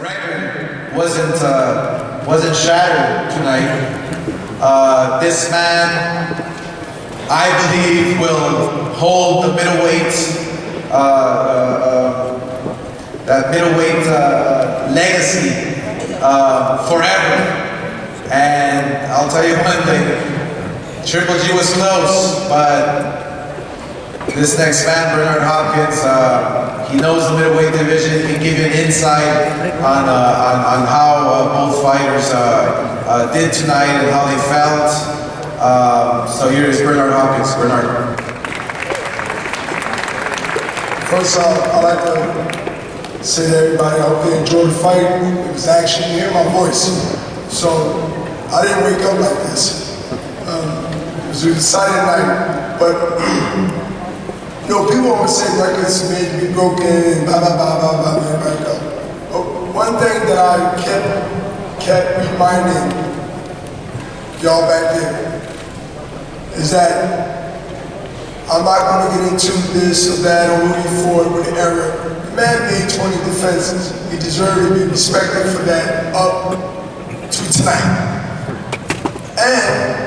record wasn't shattered tonight. This man, I believe, will hold the middleweight, that middleweight legacy forever. And I'll tell you one thing, Triple G was close, but this next man, Bernard Hopkins, he knows the middleweight division. He can give you an insight on how both fighters did tonight and how they felt. So here's Bernard Hopkins. Bernard. First off, I'd like to say to everybody, I hope they enjoyed the fight. It was action. You hear my voice. So I didn't wake up like this. It was an exciting night, but you know, people always say records made to be broken and blah, blah, blah, blah, blah, blah, blah. But one thing that I kept reminding y'all back there is that I'm not going to get into this or that or moving forward with the era. The man made 20 defenses. He deserved to be respected for that up to tonight. And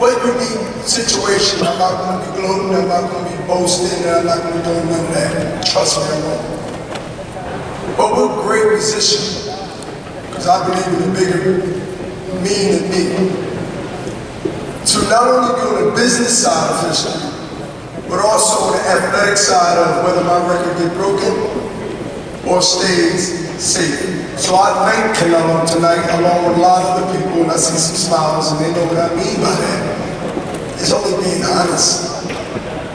what unique situation, I'm not going to be gloating, I'm not going to be boasting, and I'm not going to be doing none of that. Trust me, I won't. But what great position, because I believe in the bigger me than me, to not only be on the business side of history, but also on the athletic side of whether my record get broken or stays safe. So I thank Canelo tonight, along with a lot of other people, and I see some smiles, and they know what I mean by that. It's only being honest.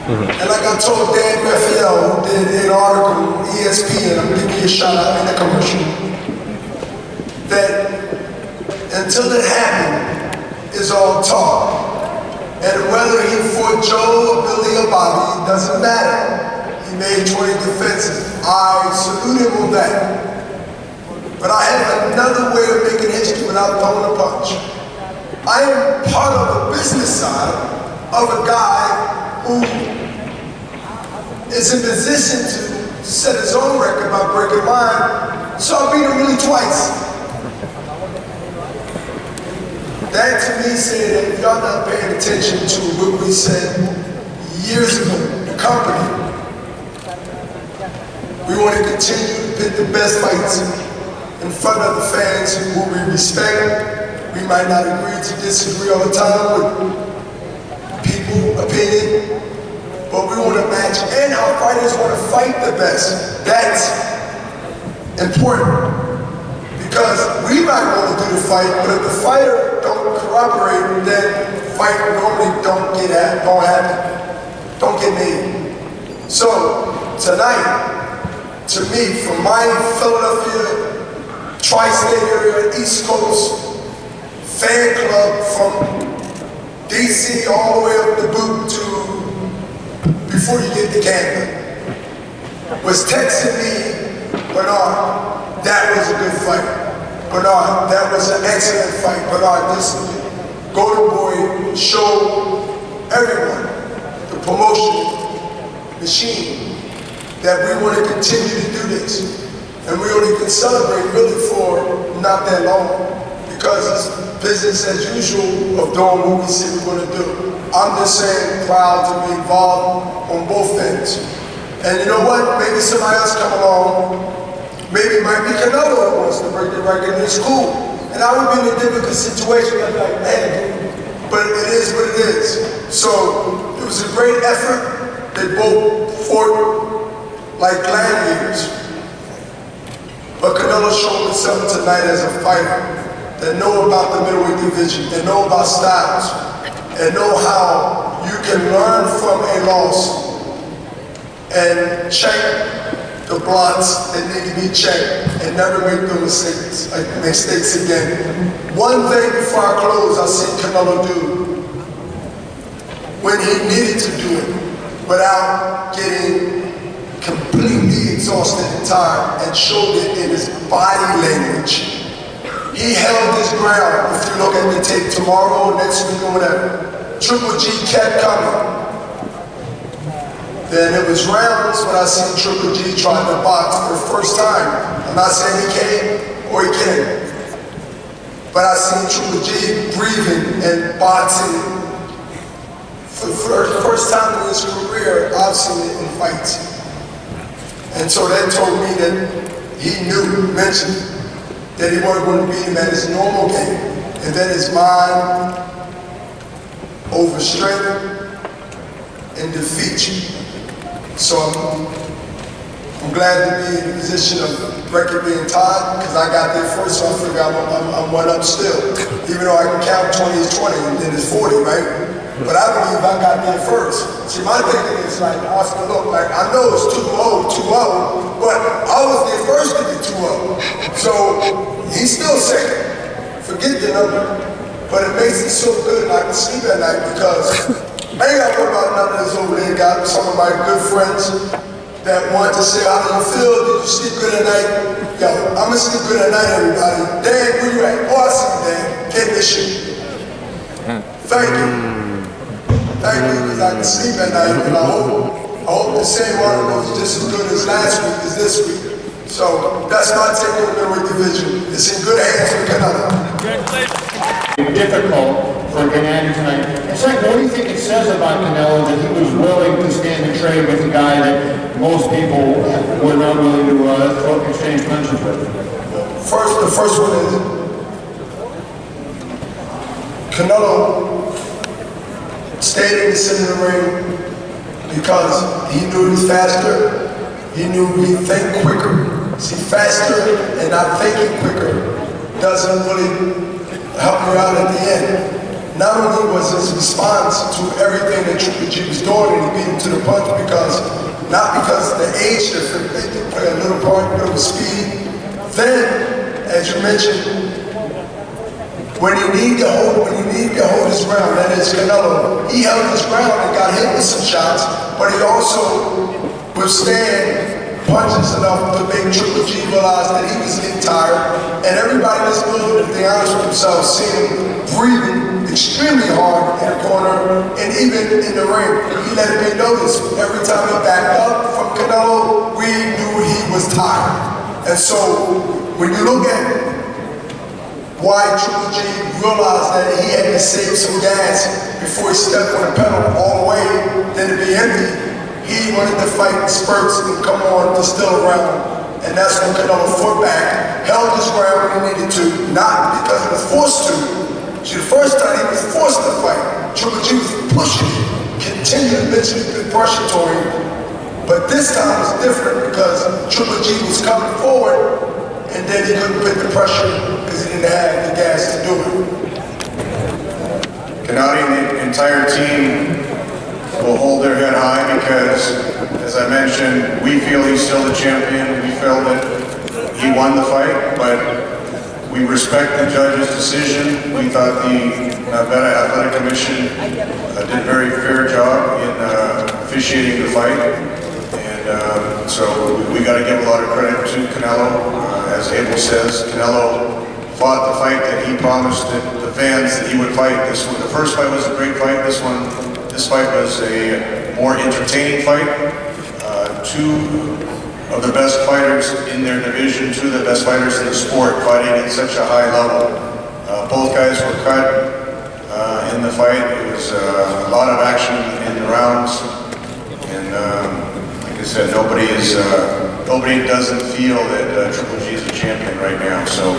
And like I told Dan Raphael, who did an article on ESPN, I'm gonna give you a shout out in the commercial, that until it happened, it's all talk. And whether he fought Joe or Billy or Bobby, it doesn't matter. He made 20 defenses. I salute him on that. But I have another way of making history without throwing a punch. I am part of the business side of a guy who is in position to set his own record by breaking mine, so I beat him really twice. That to me said that if y'all not paying attention to what we said years ago, the company, we want to continue to pit the best fights in front of the fans who we respect. We might not agree to disagree all the time with people, opinion, but we want to match, and our fighters want to fight the best. That's important, because we might want to do the fight, but if the fighter don't corroborate, then the fight normally don't happen, don't get made. So tonight, to me, from my Philadelphia, tri-state area, East Coast fan club from DC all the way up the boot to before you get to Canada, was texting me, Bernard, that was a good fight. Bernard, that was an excellent fight. Bernard, this Golden Boy showed everyone, the promotion machine, that we want to continue to do this. And we only can celebrate really for not that long, because it's business as usual of doing what we say we're going to do. I'm just saying, proud to be involved on both ends. And you know what? Maybe somebody else come along. Maybe it might be Canelo that wants to break the record, and it's cool. And I would be in a difficult situation. I'd be like, man, but it is what it is. So it was a great effort. They both fought like gladiators. But Canelo showed me something tonight as a fighter that know about the middleweight division, that know about styles, and know how you can learn from a loss and check the blocks that need to be checked and never make those mistakes again. One thing before I close, I see Canelo do when he needed to do it without getting completely exhausted and tired, and showed it in his body language. He held his ground. If you look at the tape tomorrow or next week or whatever, Triple G kept coming. Then it was rounds when I seen Triple G trying to box for the first time. I'm not saying he can't or he can't. But I seen Triple G breathing and boxing for the first time in his career. I've seen it in fights. And so that told me that he mentioned that he wasn't going to beat him at his normal game. And then his mind over strength and defeat you. So I'm glad to be in a position of record being tied, because I got there first, so I figure I'm one up still. Even though I can count 20 is 20 and then it's 40, right? But I believe I got there first. See, my thinking is like, Oscar, look, like I know it's 2-0, but I was there first to get 2-0. So he's still second. Forget the number. But it makes it so good I can sleep at night, because I ain't got to worry about none of this over there. Got some of my good friends that want to say, how do you feel? Did you sleep good at night? Yo, I'm gonna sleep good at night, everybody. Dan, where you at? Oh, I see you, Dan. Get this shit. Thank you. Thank you, because I can sleep at night, and I hope the same one goes just as good as last week as this week. So that's my take on the middleweight division. It's in good hands with Canelo. Difficult for Gennady tonight. It's like, what do you think it says about Canelo that he was willing to stand and trade with a guy that most people were not willing to exchange punches with? The first one is Canelo stayed in the center of the ring because he knew he was faster. He knew he'd think quicker. See, faster and not thinking quicker doesn't really help you out at the end. Not only was his response to everything that Triple G was doing, and he beat him to the punch not because of the age difference, they did play a little part, but it was speed. Then, as you mentioned, when you need to hold his ground, that is Canelo, he held his ground and got hit with some shots, but he also withstand punches enough to make Triple G realize that he was getting tired. And everybody in this building, if they're honest with themselves, seen him breathing extremely hard in the corner and even in the ring. He let it be noticed. Every time he backed up from Canelo, we knew he was tired. And so when you look at why Triple G realized that he had to save some gas before he stepped on the pedal all the way, then to be empty, he wanted to fight in spurts and come on to still around. And that's when Canelo fought back, held his ground when he needed to, not because he was forced to. See, the first time he was forced to fight, Triple G was pushing, continued to mention the pressure to him. But this time was different because Triple G was coming forward and then he couldn't put the pressure because he didn't have the gas to do it. Gennady and the entire team will hold their head high because, as I mentioned, we feel he's still the champion. We feel that he won the fight, but we respect the judge's decision. We thought the Nevada Athletic Commission did a very fair job in officiating the fight. And so we got to give a lot of credit to Canelo. As Abel says, Canelo fought the fight that he promised the fans that he would fight. The first fight was a great fight. This fight was a more entertaining fight. Two of the best fighters in their division, two of the best fighters in the sport, fighting at such a high level. Both guys were cut in the fight. It was a lot of action in the rounds. And like I said, nobody doesn't feel that Triple G is a champion right now. So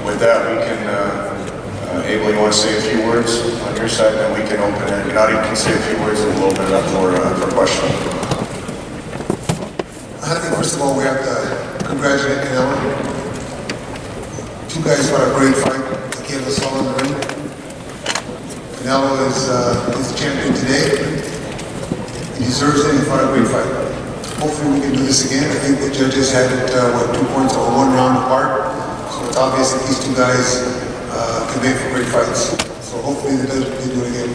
with that, we can Abel, you want to say a few words on your side, then we can open it. Gennady can say a few words and we'll open it up for questions. I think first of all we have to congratulate Canelo. Two guys fought a great fight. They gave us all in the ring. Canelo is the champion today. He deserves it and fought a great fight. Hopefully we can do this again. I think the judges had it 2 points or 1 round apart. So it's obvious that these two guys can make for great fights. So hopefully they do it again.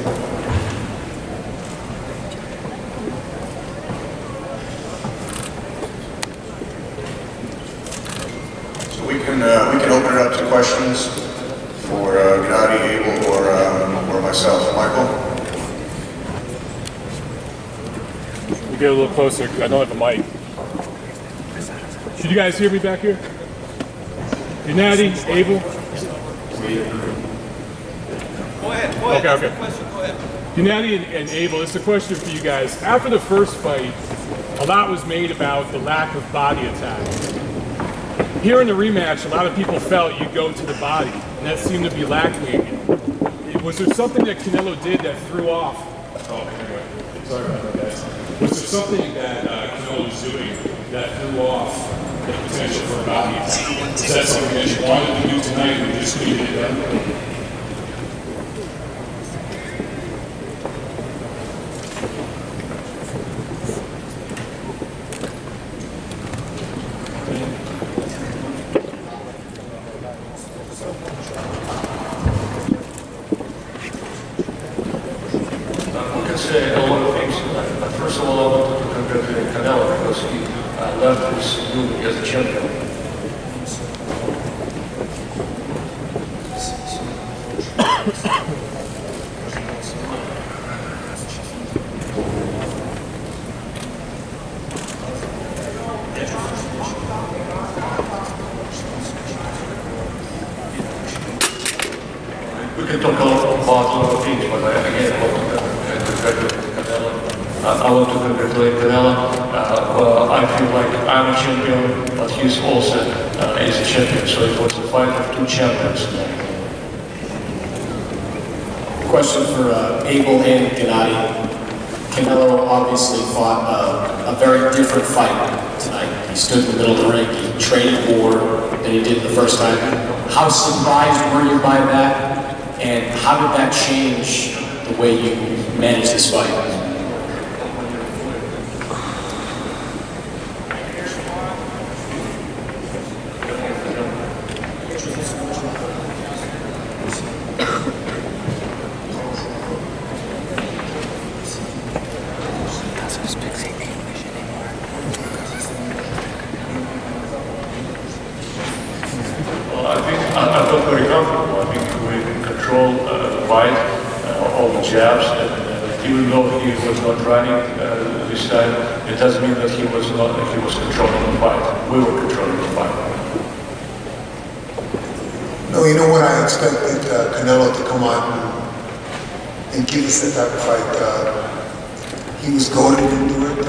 So we can open it up to questions for Gennady, Abel, or myself. Michael? Get a little closer because I don't have a mic. Should you guys hear me back here? Gennady, Abel. Go ahead. Okay. Question, go ahead. Gennady and Abel, it's a question for you guys. After the first fight, a lot was made about the lack of body attack. Here in the rematch, a lot of people felt you'd go to the body, and that seemed to be lacking. Was there something that Canelo did that threw off? Sorry about that, guys. Was there something that Canelo was doing that threw off the potential for a body attack? Is that something that you wanted to do tonight and just couldn't get it done? Say a lot of things. But first of all, I wanted to congratulate Canelo because he left his movie as a champion. We can talk about a lot of things, but again, I want to congratulate Canelo. I want to congratulate Canelo. I feel like I'm a champion, but he's also is a champion. So it was a fight of two champions. Question for Abel and Gennady. Canelo obviously fought a very different fight tonight. He stood in the middle of the ring. He traded more than he did the first time. How surprised were you by that? And how did that change the way you managed this fight? I felt very comfortable. I think we can control the fight, all the jabs, and even though he was not running this time, it doesn't mean that he was controlling the fight. We were controlling the fight. No, you know what? I expected Canelo to come out and give us that type of fight. He was goaded into it.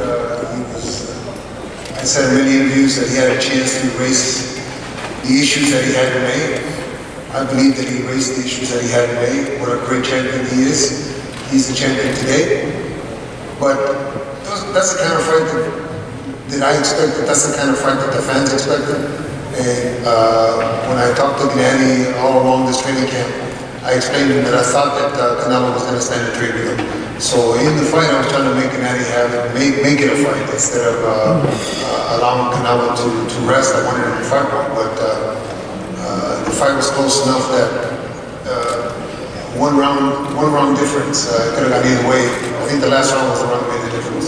I said in many interviews that he had a chance to erase the issues that he had in May. I believe that he erased the issues that he had in May. What a great champion he is. He's the champion today. But that's the kind of fight that I expected. That's the kind of fight that the fans expected. And when I talked to Gennady all along this training camp, I explained to him that I thought that Canelo was going to stand and trade with him. So in the fight, I was trying to make Gennady make it a fight instead of allowing Canelo to rest. I wanted him to fight one, but the fight was close enough that one round difference could have gone either way. I think the last round was the round that made the difference.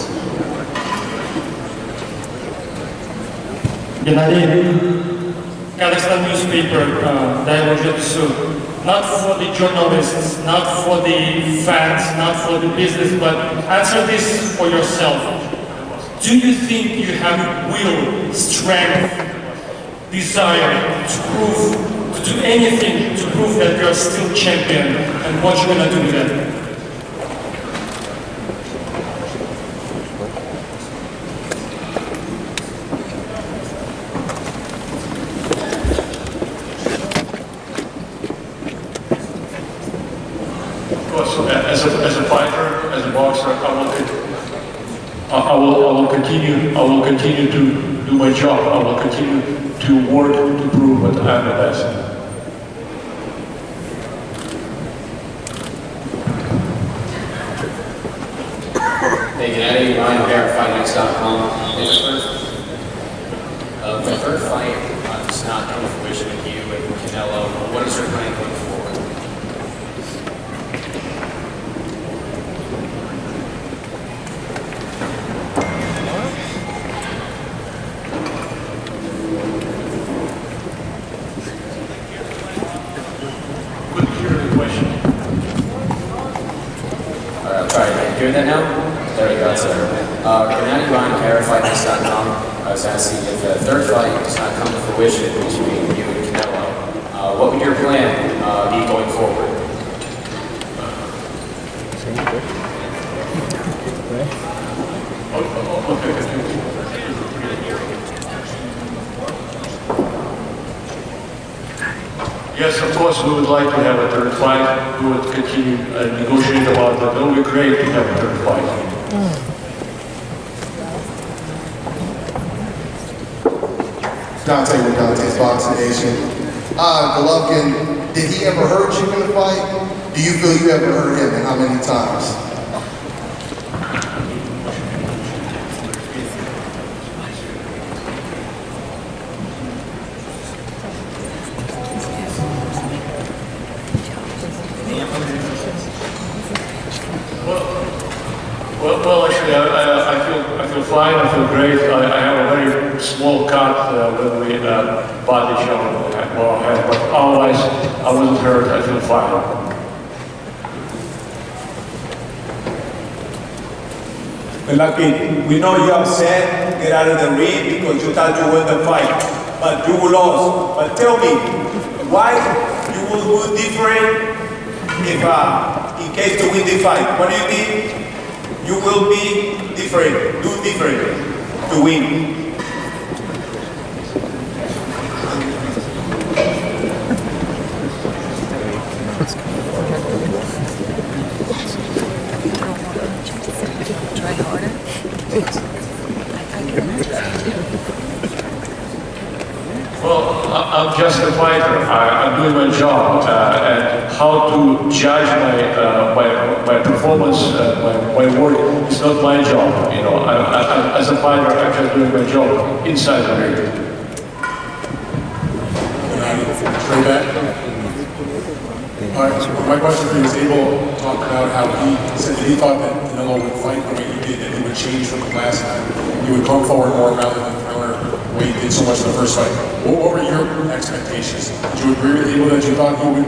Gennady, Kazakhstan newspaper, not for the journalists, not for the fans, not for the business, but answer this for yourself. Do you think you have will, strength, desire to do anything to prove that you're still champion, and what you're gonna do with that? As a fighter, as a boxer, I will continue to do my job. I will continue to work to prove that I'm the best. Hey, Gennady, Ryan Bear, FightHype.com. The third fight does not come to fruition with you and Canelo. What is your plan going forward? Hear that now? There we go, sir. Gennady Ryan, FightHype.com. I was asking if the third fight does not come to fruition between you and Canelo, what would your plan be going forward? Yes, of course, we would like to have a third fight. We would continue negotiating about that. It would be great to have a third fight. Dante with Dante's Boxing Nation. Golovkin, did he ever hurt you in a fight? Do you feel you ever hurt him, and how many times? Well, actually, I feel fine. I feel great. I have a very small cut when we body shot but otherwise I wasn't hurt. I feel fine. Golovkin, we know you're upset, get out of the ring because you thought you won the fight, but you lost. But tell me, why you will do different if, in case to win the fight? What do you think you will be different, do different to win? Well, I'm just a fighter. I'm doing my job, and how to judge my performance, my work is not my job. You know, as a fighter, I'm just doing my job inside the ring. Straight back. All right, so my question for you is, Abel talked about how he said that he thought that Canelo would fight the way he did, that he would change from the last time. He would come forward more rather than counter the way he did so much in the first fight. What were your expectations? Did you agree with Abel that you thought he would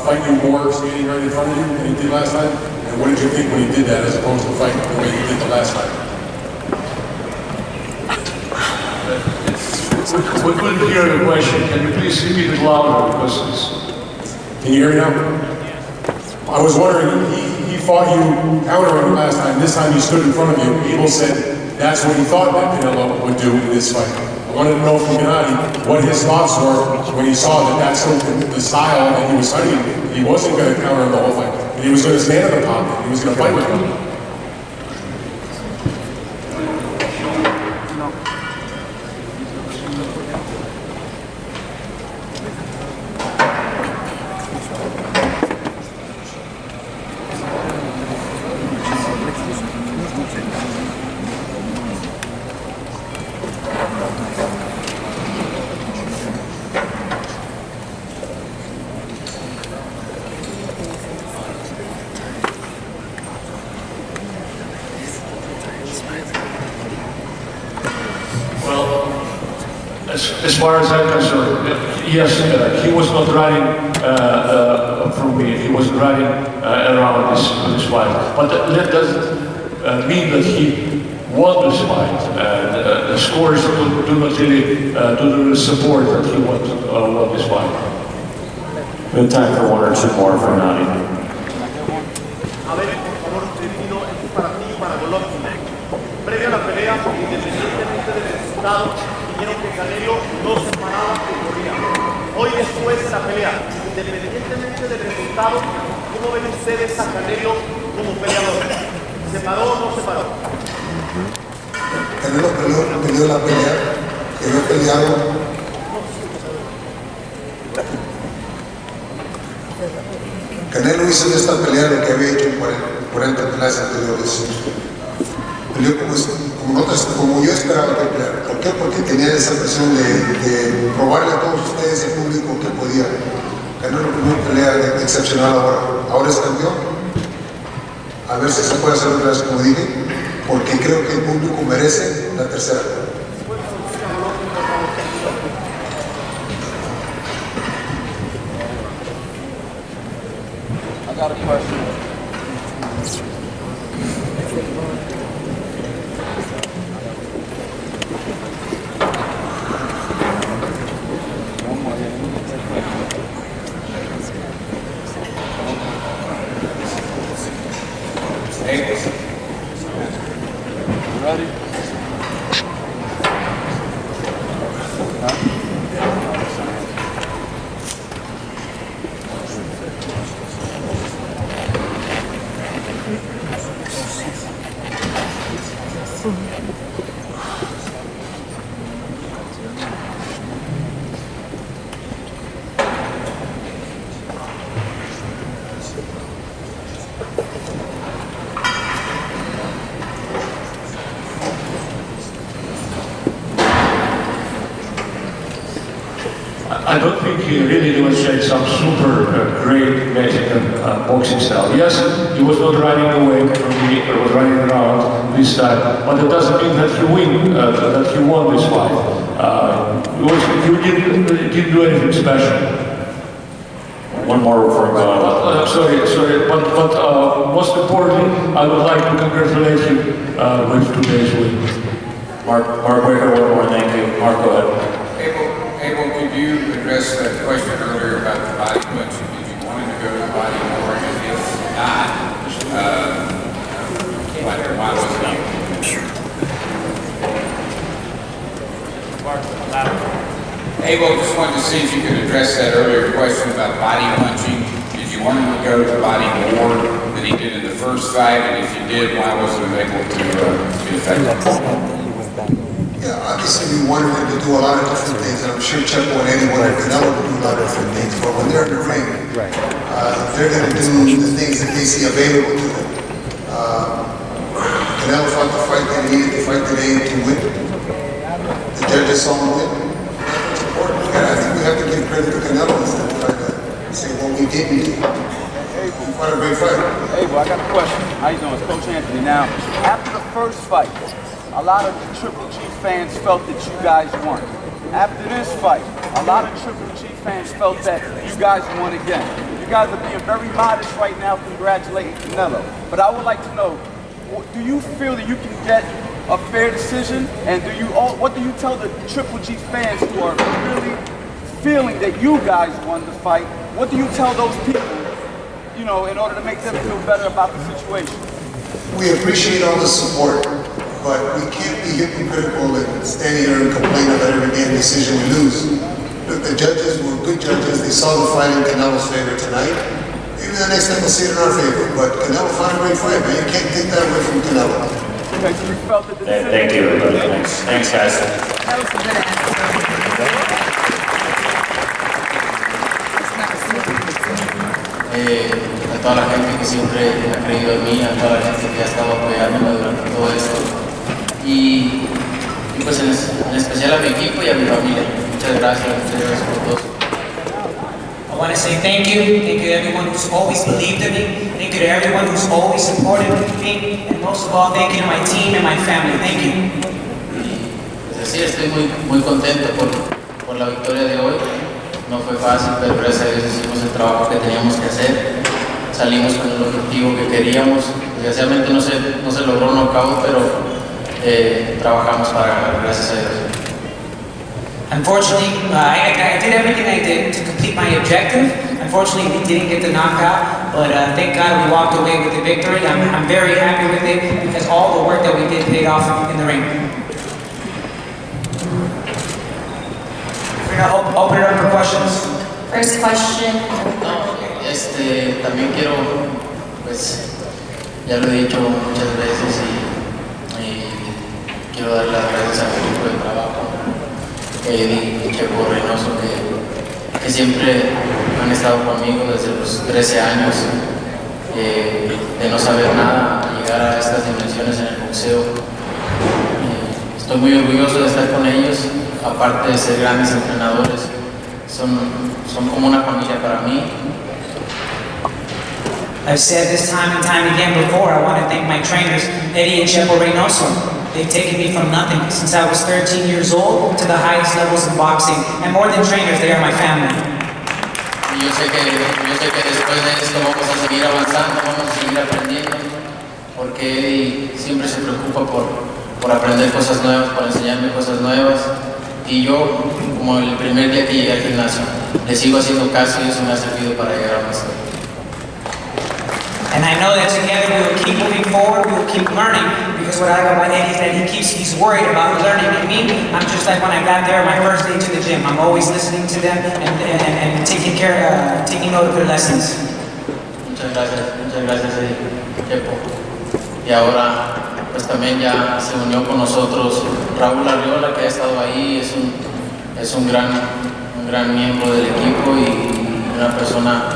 fight you more standing right in front of you than he did last time? And what did you think when he did that as opposed to fighting the way he did the last time? We couldn't hear the question. Can you please repeat it louder? Because can you hear me now? I was wondering, he fought you countering last time. This time he stood in front of you. Abel said that's what he thought that Canelo would do in this fight. I wanted to know from Gennady what his thoughts were when he saw that that's the style that he was fighting. He wasn't going to counter him the whole fight. And he was going to stand in the pocket. He was going to fight with him. as far as I'm concerned, yes, he was not running from me. He was running around this fight. But that doesn't mean that he won this fight. And the scores do not really support that he won this fight. We have time for one or two more for Gennady. A ver, por favor, dirigido es para ti y para Golovkin. Previo a la pelea, independientemente del resultado, dijeron que Canelo no se paraba y corría. Hoy después de la pelea, independientemente del resultado, ¿cómo ven ustedes a Canelo como peleador? ¿Se paró o no se paró? Canelo peleó la pelea, quedó peleado. Canelo hizo en esta pelea lo que había hecho en 40 peleas anteriores. Peleó como yo esperaba que peleara. ¿Por qué? Porque tenía esa presión de probarle a todos ustedes, al público, que podía. Canelo tuvo una pelea excepcional ahora. Ahora es campeón. A ver si se puede hacer otra vez como dije, porque creo que el público merece la tercera. I got a question. I don't think he really demonstrated some super great Mexican boxing style. Yes, he was not running away from me, or was running around this time, but it doesn't mean that he won this fight. He didn't do anything special. One more from... sorry, but most importantly, I would like to congratulate you with today's win. Mark Waker, one more, thank you. Mark, go ahead. Abel, could you address that question earlier about the body punching? Did you want him to go to the body more, and if not, why wasn't he? Abel, just wanted to see if you could address that earlier question about body punching. Did you want him to go to the body more than he did in the first fight? And if you did, why wasn't he able to be effective? Yeah, obviously we wanted him to do a lot of different things, and I'm sure Chepo and Eddie wanted Canelo to do a lot of different things, but when they're in the ring, they're going to do the things that they see available to them. Canelo fought the fight that he needed to fight today to win. The judges saw him win. I think we have to give credit to Canelo instead of trying to say what we didn't do. He fought a great fight. Hey, I got a question. How you doing? It's Coach Anthony. Now, after the first fight, a lot of Triple G fans felt that you guys won. After this fight, a lot of Triple G fans felt that you guys won again. You guys are being very modest right now, congratulating Canelo. But I would like to know, do you feel that you can get a fair decision? And what do you tell the Triple G fans who are really feeling that you guys won the fight? What do you tell those people, you know, in order to make them feel better about the situation? We appreciate all the support, but we can't be hypocritical and stand here and complain about every damn decision we lose. Look, the judges were good judges. They saw the fight in Canelo's favor tonight. Maybe the next time we'll see it in our favor, but Canelo fought a great fight, man. You can't take that away from Canelo. Okay, so you felt that the decision... Thank you, everybody. Thanks, guys. That was a good answer. A toda la gente que siempre ha creído en mí, a toda la gente que ha estado apoyándome durante todo esto y pues en especial a mi equipo y a mi familia. Muchas gracias por todo. I want to say thank you to everyone who's always believed in me, thank you to everyone who's always supported me, and most of all, thank you to my team and my family. Thank you. Pues sí, estoy muy contento por la victoria de hoy. No fue fácil, pero gracias a Dios hicimos el trabajo que teníamos que hacer. Salimos con el objetivo que queríamos. Desgraciadamente no se logró knockout, pero trabajamos para ganar, gracias a Dios. Unfortunately, I did everything I did to complete my objective. Unfortunately, we didn't get the knockout, but thank God we walked away with the victory. I'm very happy with it because all the work that we did paid off in the ring. We're going to open it up for questions. First question. También quiero, pues, ya lo he dicho muchas veces y quiero dar las gracias a mi equipo de trabajo, Eddie y Chepo Reynoso, que siempre han estado conmigo desde los 13 años, de no saber nada, a llegar a estas dimensiones en el boxeo. Estoy muy orgulloso de estar con ellos, aparte de ser grandes entrenadores, son como una familia para mí. I've said this time and time again before, I want to thank my trainers, Eddie and Chepo Reynoso. They've taken me from nothing since I was 13 years old to the highest levels of boxing. And more than trainers, they are my family. Y yo sé que después de esto vamos a seguir avanzando, vamos a seguir aprendiendo, porque Eddie siempre se preocupa por aprender cosas nuevas, por enseñarme cosas nuevas. Y yo, como el primer día que llegué al gimnasio, le sigo haciendo caso y eso me ha servido para llegar a más. And I know that together we will keep moving forward, we will keep learning, because what I like about Eddie is that he's worried about learning. And me, I'm just like when I got there my first day to the gym. I'm always listening to them and taking note of their lessons. Muchas gracias Chepo. Y ahora pues también ya se unió con nosotros Raúl Arriola, que ha estado ahí, es un gran miembro del equipo y una persona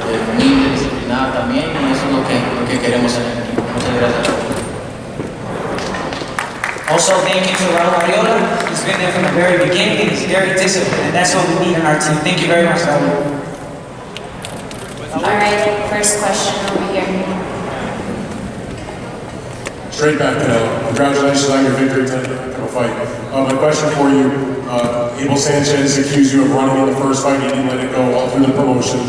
humilde, disciplinada también, y eso es lo que queremos en el equipo. Muchas gracias. Also, thank you to Raul Ariola. He's been there from the very beginning and he's very disciplined, and that's what we need in our team. Thank you very much, Raul. All right, first question over here. Straight back, Canelo. Congratulations on your victory tonight. Fight. My question for you, Abel Sanchez accused you of running in the first fight. You didn't let it go all through the promotion.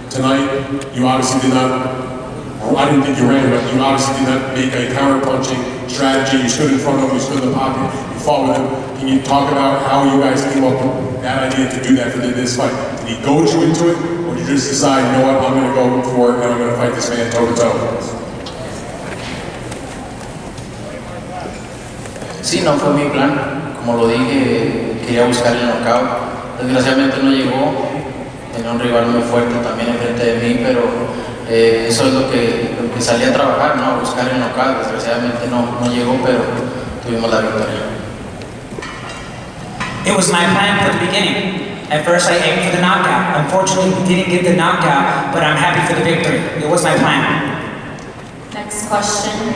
Tonight, you obviously did not, I didn't think you ran, but you obviously did not make a counter-punching strategy. You stood in front of him, you stood in the pocket, you fought with him. Can you talk about how you guys came up with that idea to do that for this fight? Did he goad you into it, or did you just decide, you know what, I'm going to go for it and I'm going to fight this man toe-to-toe? Sí, no fue mi plan, como lo dije, quería buscar el knockout, desgraciadamente no llegó, tenía un rival muy fuerte también enfrente de mí, pero eso es lo que salí a trabajar, ¿no? A buscar el knockout, desgraciadamente no llegó, pero tuvimos la victoria. It was my plan from the beginning. At first I aimed for the knockout. Unfortunately, we didn't get the knockout, but I'm happy for the victory. It was my plan. Next question.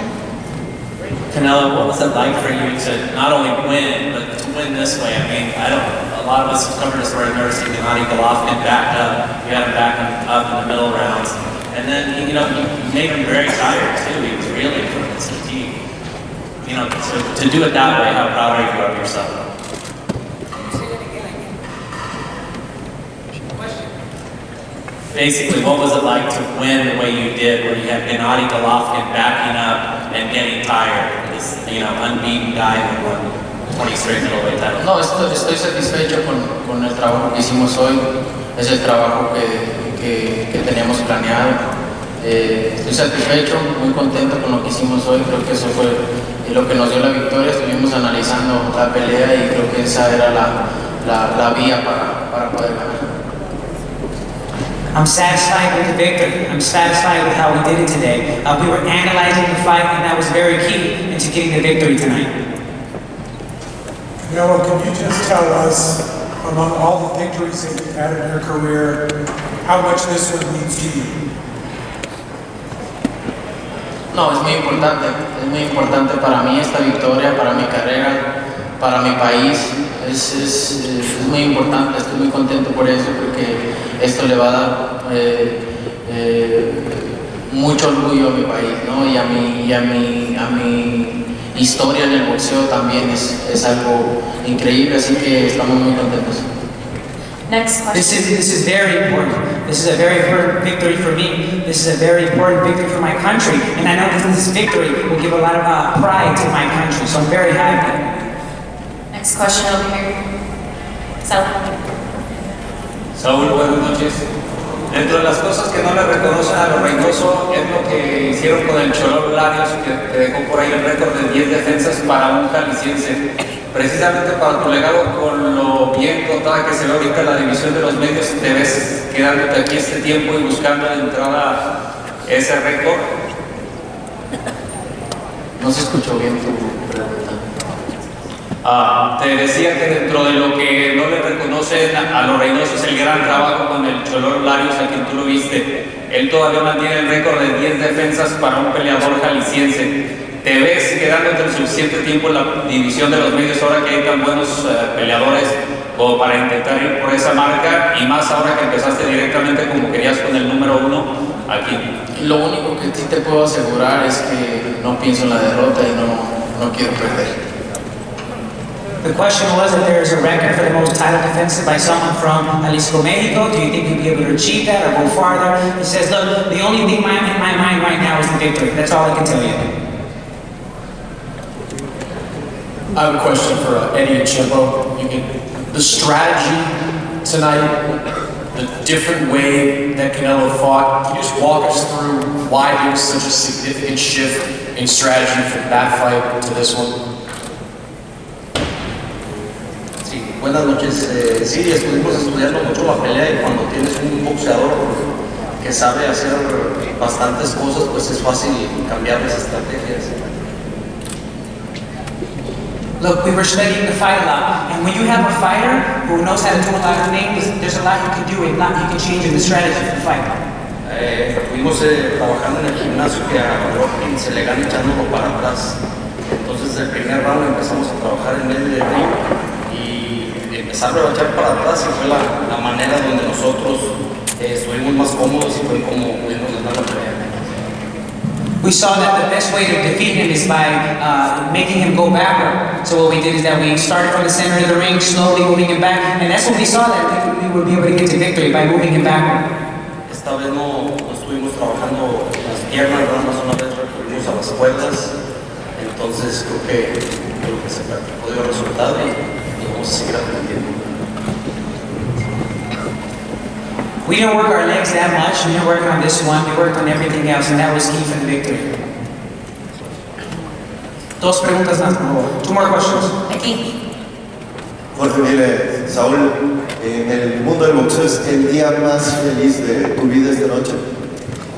Canelo, what was it like for you to not only win, but to win this way? I mean, a lot of us who covered this where I've never seen Gennady Golovkin backed up. You had him back up in the middle rounds. And then, you made him very tired too. He was reeling from his fatigue. To do it that way, how proud are you of yourself? Basically, what was it like to win the way you did, where you had Gennady Golovkin backing up and getting tired? This, unbeaten guy who won 20 straight middleweight titles. No, estoy satisfecho con el trabajo que hicimos hoy. Es el trabajo que teníamos planeado. Estoy satisfecho, muy contento con lo que hicimos hoy. Creo que eso fue lo que nos dio la victoria. Estuvimos analizando la pelea y creo que esa era la vía para poder ganar. I'm satisfied with the victory. I'm satisfied with how we did it today. We were analyzing the fight, and that was very key into getting the victory tonight. Canelo, can you just tell us, among all the victories that you've had in your career, how much this one means to you? No, es muy importante para mí esta victoria, para mi carrera, para mi país. Es muy importante, estoy muy contento por eso, porque esto le va a dar mucho orgullo a mi país, ¿no? Y a mi historia en el boxeo también es algo increíble, así que estamos muy contentos. Next question. This is very important. This is a very important victory for me. This is a very important victory for my country, and I know that this victory will give a lot of pride to my country, so I'm very happy. Next question over here. Saul. Saúl, buenas noches. Dentro de las cosas que no le reconocen a lo Reynoso es lo que hicieron con el Cholor Larios, que dejó por ahí el récord de 10 defensas para un jalisciense. Precisamente para tu legado, con lo bien dotada que se ve ahorita la división de los medios, ¿te ves quedándote aquí este tiempo y buscando de entrada ese récord? No se escuchó bien tu pregunta. Te decía que dentro de lo que no le reconocen a los Reynosos el gran trabajo con el Cholor Larios, a quien tú lo viste, él todavía mantiene el récord de 10 defensas para un peleador jalisciense. ¿Te ves quedándote el suficiente tiempo en la división de los medios ahora que hay tan buenos peleadores como para intentar ir por esa marca, y más ahora que empezaste directamente como querías con el número 1 aquí? Lo único que sí te puedo asegurar es que no pienso en la derrota y no quiero perder. The question was if there is a record for the most title defenses by someone from Jalisco, Mexico. Do you think you'll be able to achieve that or go farther? He says, look, the only thing in my mind right now is the victory. That's all I can tell you. I have a question for Eddie and Chimbo. The strategy tonight, the different way that Canelo fought, can you just walk us through why there was such a significant shift in strategy from that fight to this one? Buenas noches. Sí, estuvimos estudiando mucho la pelea, y cuando tienes un boxeador que sabe hacer bastantes cosas, pues es fácil cambiar las estrategias. Look, we were studying the fight a lot, and when you have a fighter who knows how to do a lot of things, there's a lot you can do, a lot you can change in the strategy of the fight. Fuimos trabajando en el gimnasio que a Hopkins se le gana echándolo para atrás. Entonces el primer round empezamos a trabajar en medio del ring y empezar a echar para atrás y fue la manera donde nosotros estuvimos más cómodos y fue como pudimos ganar la pelea. We saw that the best way to defeat him is by making him go backward. So what we did is that we started from the center of the ring, slowly moving him back, and that's when we saw that we would be able to get to victory by moving him backward. Esta vez no estuvimos trabajando las piernas, nada más una vez recurrimos a las cuerdas, entonces creo que se practicó dio resultado y vamos a seguir aprendiendo. We didn't work our legs that much, we didn't work on this one, we worked on everything else, and that was key for the victory. Dos preguntas más, por favor. Two more questions. Aquí. Jorge, mire, Saúl, en el mundo del boxeo es el día más feliz de tu vida esta noche.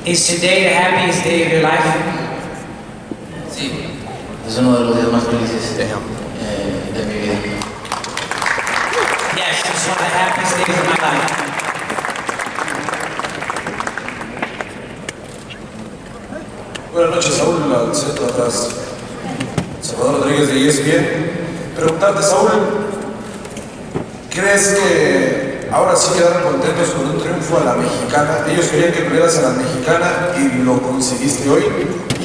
Is today the happiest day of your life? Sí, es uno de los días más felices de mi vida. Yes, it's one of the happiest days of my life. Buenas noches, Saúl, al centro atrás. Salvador Rodríguez de ESPN. Preguntarte, Saúl, ¿crees que ahora sí quedaron contentos con un triunfo a la mexicana? Ellos querían que pelearas a la mexicana y lo conseguiste hoy.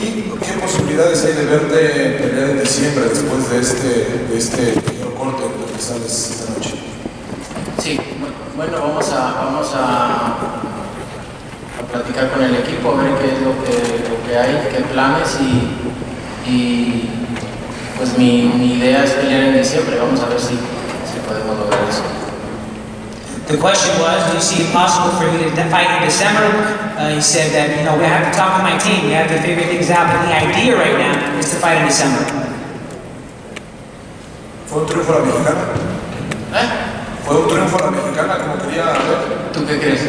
¿Y qué posibilidades hay de verte pelear en diciembre después de este pequeño corte que sales esta noche? Sí, bueno, vamos a platicar con el equipo, a ver qué es lo que hay, qué planes y pues mi idea es pelear en diciembre. Vamos a ver si podemos lograr eso. The question was, do you see it possible for you to fight in December? He said that, we have to talk with my team, we have to figure things out, but the idea right now is to fight in December. ¿Fue un triunfo a la mexicana? ¿Fue un triunfo a la mexicana como quería ver? ¿Tú qué crees?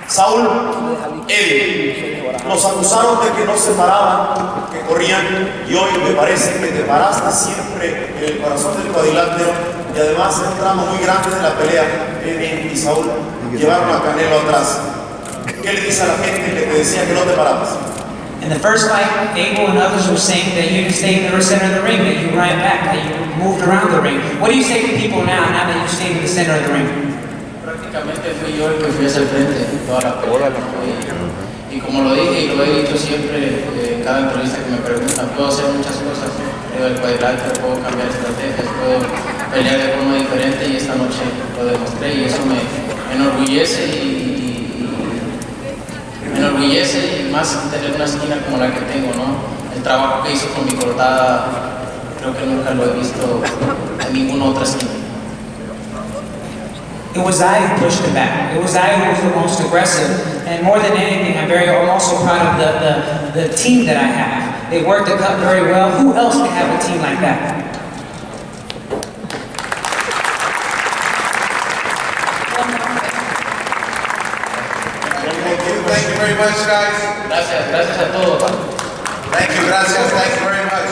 Saúl, Eddie, nos acusaron de que no se paraban, que corrían, y hoy me parece que te paraste siempre en el corazón del cuadrilátero, y además en un tramo muy grande de la pelea, Eddie y Saúl llevaron a Canelo atrás. ¿Qué le dice a la gente que te decía que no te parabas? In the first fight, Abel and others were saying that you stayed in the center of the ring, that you ran back, that you moved around the ring. What do you say to people now that you stayed in the center of the ring? Prácticamente fui yo el que fui hacia el frente en toda la pelea. Y como lo dije y lo he dicho siempre en cada entrevista que me preguntan, puedo hacer muchas cosas. Puedo el cuadrilátero, puedo cambiar estrategias, puedo pelear de forma diferente y esta noche lo demostré y eso me enorgullece y más tener una esquina como la que tengo, ¿no? El trabajo que hizo con mi cortada creo que nunca lo he visto en ninguna otra esquina. It was I who pushed him back. It was I who was the most aggressive. And more than anything, I'm also proud of the team that I have. They worked the cut very well. Who else can have a team like that? Thank you very much, guys. Gracias a todos. Thank you, gracias, thank you very much.